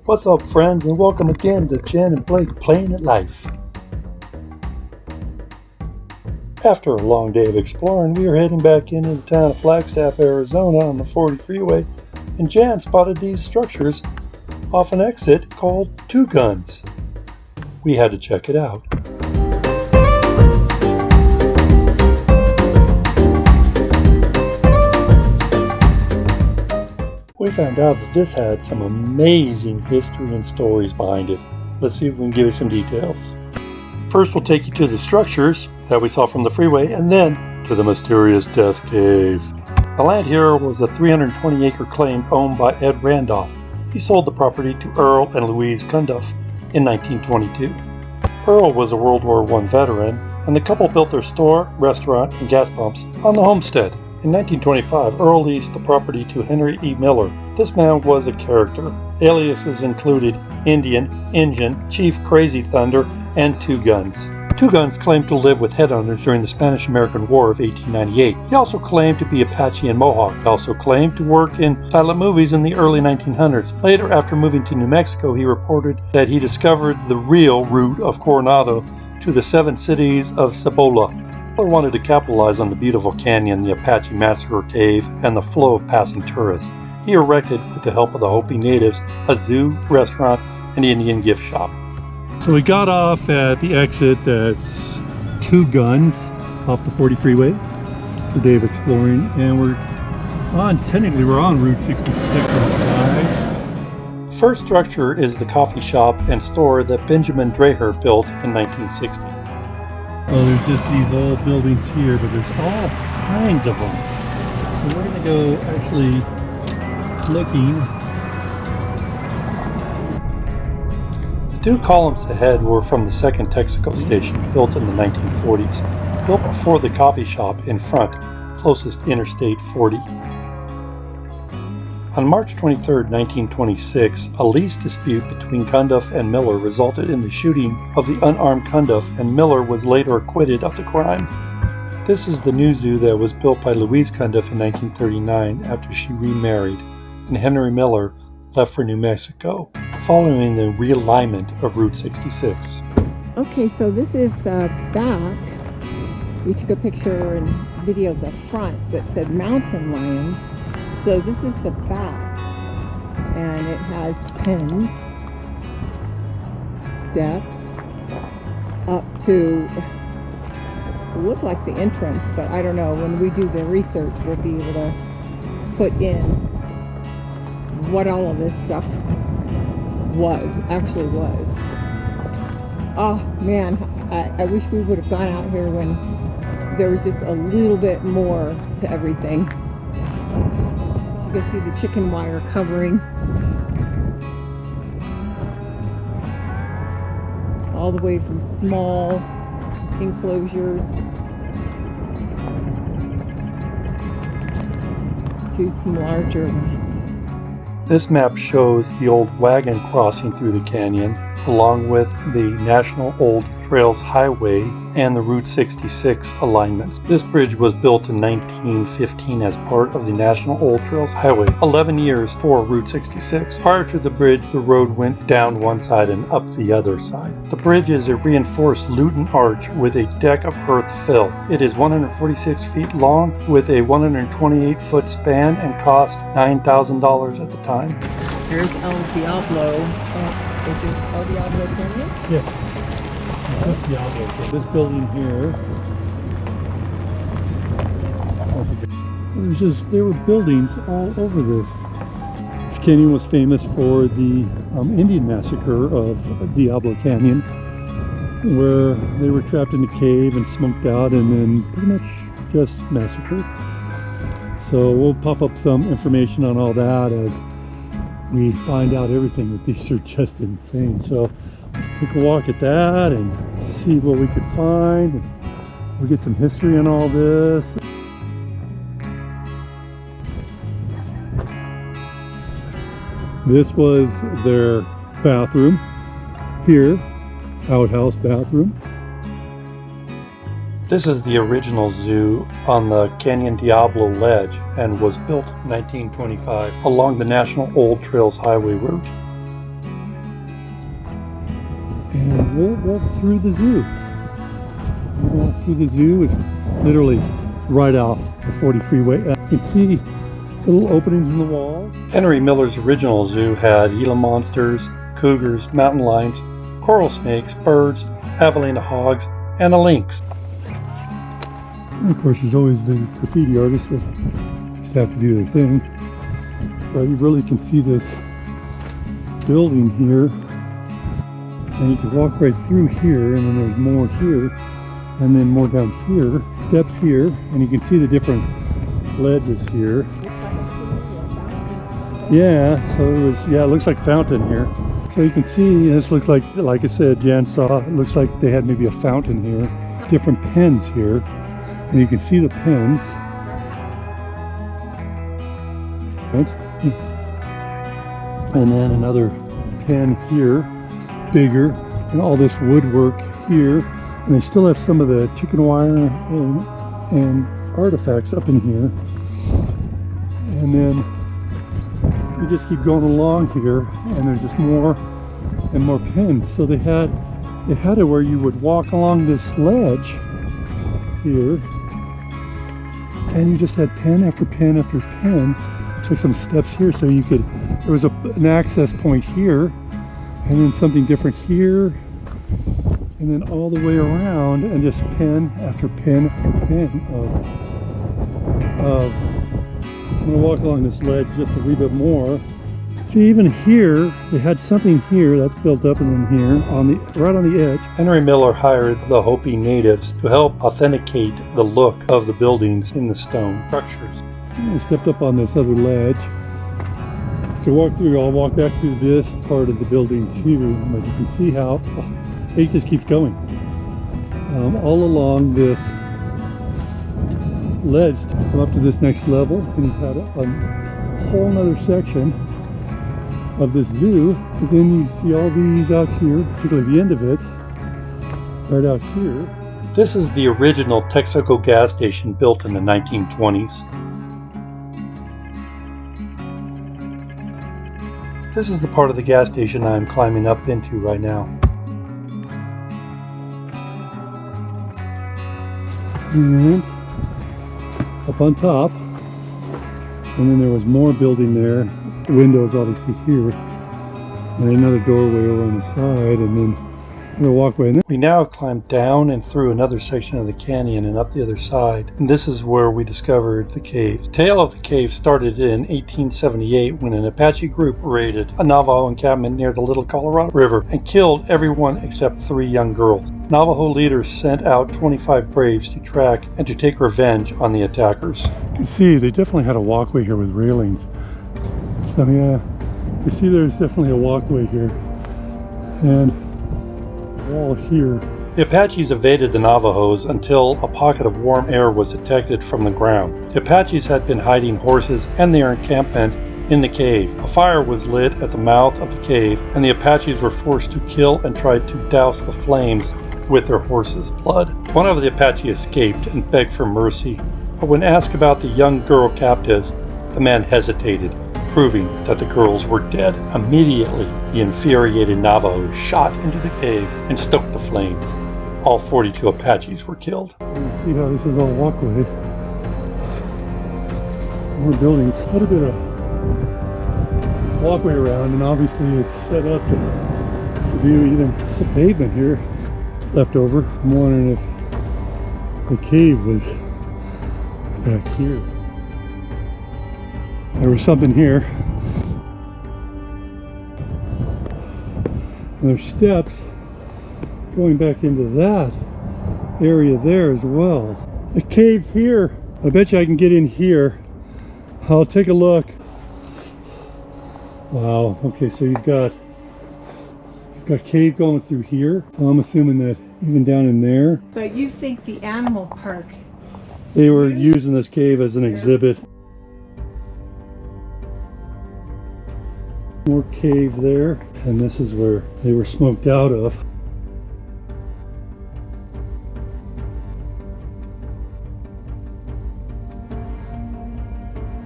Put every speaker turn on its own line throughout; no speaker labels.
What's up, friends, and welcome again to Jen and Blake Playing at Life. After a long day of exploring, we are heading back into the town of Flagstaff, Arizona on the 40 freeway, and Jan spotted these structures off an exit called Two Guns. We had to check it out. We found out that this had some amazing history and stories behind it. Let's see if we can give you some details. First, we'll take you to the structures that we saw from the freeway, and then to the mysterious Death Cave. The land here was a 320-acre claim owned by Ed Randolph. He sold the property to Earl and Louise Cundiff in 1922. Earl was a World War I veteran, and the couple built their store, restaurant, and gas pumps on the homestead. In 1925, Earl leased the property to Henry E. Miller. This man was a character. Aliases included Indian, Injun, Chief Crazy Thunder, and Two Guns. Two Guns claimed to live with headhunters during the Spanish-American War of 1898. He also claimed to be Apache and Mohawk. He also claimed to work in silent movies in the early 1900s. Later, after moving to New Mexico, he reported that he discovered the real route of Coronado to the 7 cities of Cibola. Miller wanted to capitalize on the beautiful canyon, the Apache Massacre Cave, and the flow of passing tourists. He erected, with the help of the Hopi natives, a zoo, restaurant, and Indian gift shop. So we got off at the exit that's Two Guns off the 40 freeway for day of exploring, and we're on Route 66 on the side. First structure is the coffee shop and store that Benjamin Dreher built in 1960. Oh, there's just these old buildings here, but there's all kinds of them. So we're going to go actually looking. The 2 columns ahead were from the second Texaco station, built in the 1940s, built before the coffee shop in front, closest Interstate 40. On March 23, 1926, a lease dispute between Cundiff and Miller resulted in the shooting of the unarmed Cundiff, and Miller was later acquitted of the crime. This is the new zoo that was built by Louise Cundiff in 1939 after she remarried, and Henry Miller left for New Mexico, following the realignment of Route 66.
Okay, so this is the back. We took a picture and video of the front that said Mountain Lions. So this is the back, and it has pins, steps up to look like the entrance, but I don't know. When we do the research, we'll be able to put in what all of this stuff actually was. Oh man, I wish we would have gone out here when there was just a little bit more to everything. You can see the chicken wire covering all the way from small enclosures to some larger ones.
This map shows the old wagon crossing through the canyon, along with the National Old Trails Highway and the Route 66 alignments. This bridge was built in 1915 as part of the National Old Trails Highway, 11 years for Route 66. Prior to the bridge, the road went down one side and up the other side. The bridge is a reinforced Luton arch with a deck of earth fill. It is 146 feet long with a 128-foot span and cost $9,000 at the time.
Here's El Diablo. Is it El Diablo Canyon?
Yes. Yeah, this building here, there were buildings all over this. This canyon was famous for the Indian massacre of Diablo Canyon, where they were trapped in a cave and smoked out and then pretty much just massacred. So we'll pop up some information on all that as we find out everything, but these are just insane. So take a walk at that and see what we could find. We'll get some history on all this. This was their bathroom here, outhouse bathroom. This is the original zoo on the Canyon Diablo Ledge and was built in 1925 along the National Old Trails Highway route. And we'll walk through the zoo. We'll walk through the zoo. It's literally right off the 40 freeway. You can see little openings in the walls. Henry Miller's original zoo had Gila monsters, cougars, mountain lions, coral snakes, birds, javelina hogs, and a lynx. And of course, there's always the graffiti artists that just have to do their thing. But you really can see this building here. And you can walk right through here, and then there's more here, and then more down here, steps here, and you can see the different ledges here. Yeah, so it looks like fountain here. So you can see, this looks like I said, Jan saw, it looks like they had maybe a fountain here. Different pens here, and you can see the pens. And then another pen here, bigger, and all this woodwork here. And they still have some of the chicken wire and artifacts up in here. And then you just keep going along here, and there's just more and more pens. So they had it where you would walk along this ledge here, and you just had pen after pen after pen. Looks like some steps here, so you could. There was an access point here, and then something different here, and then all the way around, and just pen after pen after pen of I'm going to walk along this ledge just a wee bit more. See, even here, they had something here that's built up, and then here, right on the edge. Henry Miller hired the Hopi natives to help authenticate the look of the buildings in the stone structures. I stepped up on this other ledge. So walk through, I'll walk back through this part of the building too, but you can see how it just keeps going. All along this ledge to come up to this next level, and you've got a whole nother section of this zoo. But then you see all these out here, particularly the end of it, right out here. This is the original Texaco gas station built in the 1920s. This is the part of the gas station I'm climbing up into right now. And up on top, and then there was more building there, windows obviously here, and another doorway over on the side, and then another walkway. And then we now climb down and through another section of the canyon and up the other side, and this is where we discovered the cave. The tale of the cave started in 1878 when an Apache group raided a Navajo encampment near the Little Colorado River and killed everyone except 3 young girls. Navajo leaders sent out 25 braves to track and to take revenge on the attackers. You can see they definitely had a walkway here with railings. So yeah, you see there's definitely a walkway here. And a wall here. The Apaches evaded the Navajos until a pocket of warm air was detected from the ground. The Apaches had been hiding horses and their encampment in the cave. A fire was lit at the mouth of the cave, and the Apaches were forced to kill and tried to douse the flames with their horses' blood. One of the Apache escaped and begged for mercy, but when asked about the young girl captives, the man hesitated, proving that the girls were dead. Immediately, the infuriated Navajos shot into the cave and stoked the flames. All 42 Apaches were killed. You see how this is all walkway. More buildings. Quite a bit of walkway around, and obviously it's set up to do even some pavement here left over. I'm wondering if the cave was back here. There was something here. And there's steps going back into that area there as well. The cave here. I bet you I can get in here. I'll take a look. Wow, okay, so you've got cave going through here. So I'm assuming that even down in there.
But you think the animal park,
they were using this cave as an exhibit. More cave there, and this is where they were smoked out of.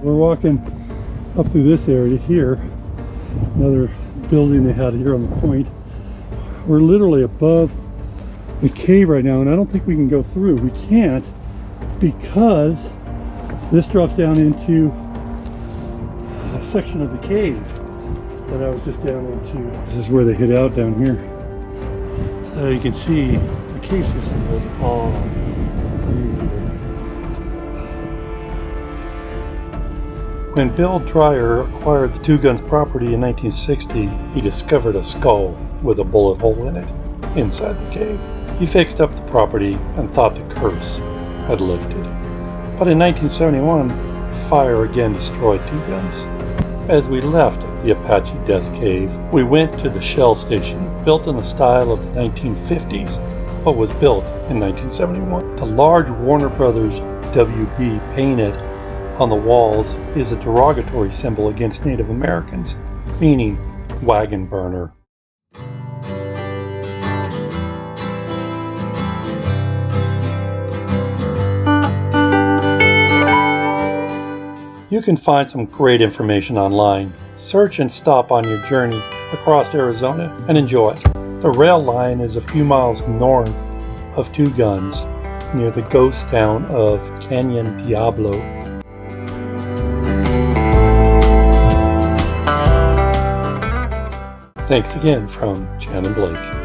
We're walking up through this area here. Another building they had here on the point. We're literally above the cave right now, and I don't think we can go through. We can't because this drops down into a section of the cave that I was just down into. This is where they hid out down here. So you can see the cave system goes all through here. When Bill Dreyer acquired the Two Guns property in 1960, he discovered a skull with a bullet hole in it inside the cave. He fixed up the property and thought the curse had lifted. But in 1971, fire again destroyed Two Guns. As we left the Apache Death Cave, we went to the Shell Station, built in the style of the 1950s, but was built in 1971. The large Warner Brothers WB painted on the walls is a derogatory symbol against Native Americans, meaning wagon burner. You can find some great information online. Search and stop on your journey across Arizona and enjoy. The rail line is a few miles north of Two Guns, near the ghost town of Canyon Diablo. Thanks again from Jan and Blake.